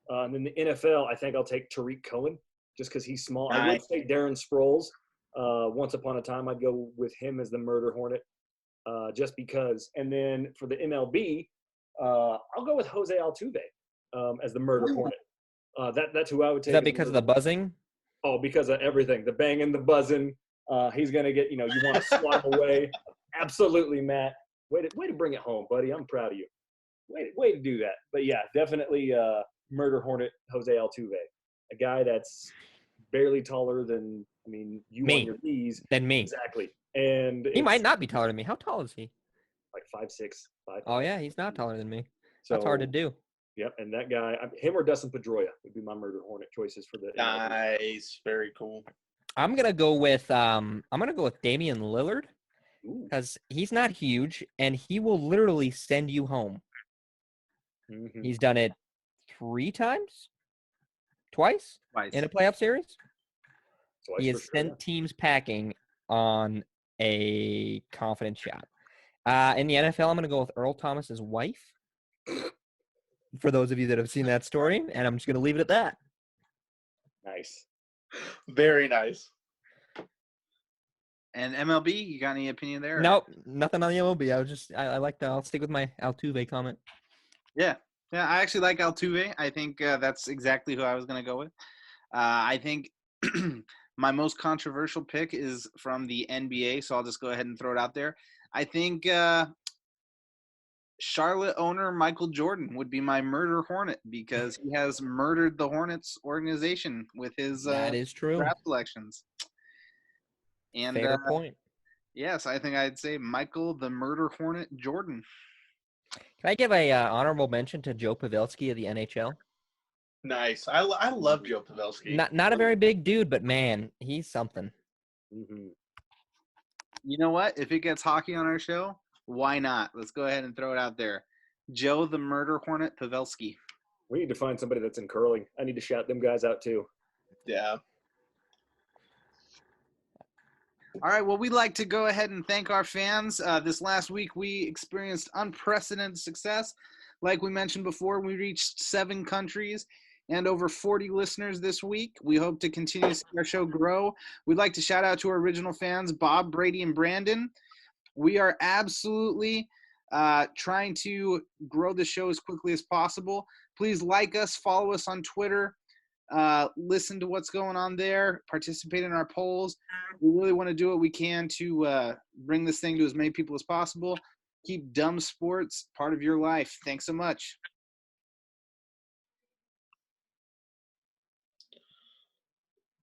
And then the NFL, I think I'll take Tariq Cohen just because he's small. I would say Darren Sproles. Once upon a time, I'd go with him as the murder hornet just because. And then for the MLB, I'll go with Jose Altuve as the murder hornet. That's who I would take. Is that because of the buzzing? Oh, because of everything. The banging, the buzzing. He's going to get, you want to swat him away. Absolutely, Matt. Way to bring it home, buddy. I'm proud of you. Way to do that. But, yeah, definitely murder hornet Jose Altuve, a guy that's barely taller than, you me. On your knees. Than me. Exactly. And he might not be taller than me. How tall is he? Like 5'6", 5'5". Oh, yeah, he's not taller than me. So, that's hard to do. Yep, and that guy, him or Dustin Pedroia would be my murder hornet choices for the nice, very cool. I'm gonna go with Damian Lillard because he's not huge and he will literally send you home. Mm-hmm. He's done it twice in a playoff series. He has sent teams packing on a confident shot. In the NFL, I'm gonna go with Earl Thomas's wife. For those of you that have seen that story, and I'm just gonna leave it at that. Nice. Very nice. And MLB, you got any opinion there? Nope, nothing on the MLB. I'll stick with my Altuve comment. Yeah, I actually like Altuve. I think that's exactly who I was going to go with. I think my most controversial pick is from the NBA, so I'll just go ahead and throw it out there. I think Charlotte owner Michael Jordan would be my murder hornet because he has murdered the Hornets organization with his That is true. draft selections. And Fair point. yes, I think I'd say Michael the Murder Hornet Jordan. Can I give a honorable mention to Joe Pavelski of the NHL? Nice. I love Joe Pavelski. Not a very big dude, but man, he's something. Mm-hmm. You know what? If it gets hockey on our show, why not? Let's go ahead and throw it out there. Joe the Murder Hornet Pavelski. We need to find somebody that's in curling. I need to shout them guys out too. Yeah. All right, well, we'd like to go ahead and thank our fans. This last week, we experienced unprecedented success. Like we mentioned before, we reached 7 countries and over 40 listeners this week. We hope to continue to see our show grow. We'd like to shout out to our original fans, Bob, Brady, and Brandon. We are absolutely trying to grow the show as quickly as possible. Please like us, follow us on Twitter. Listen to what's going on there, participate in our polls. We really want to do what we can to bring this thing to as many people as possible. Keep dumb sports part of your life. Thanks so much.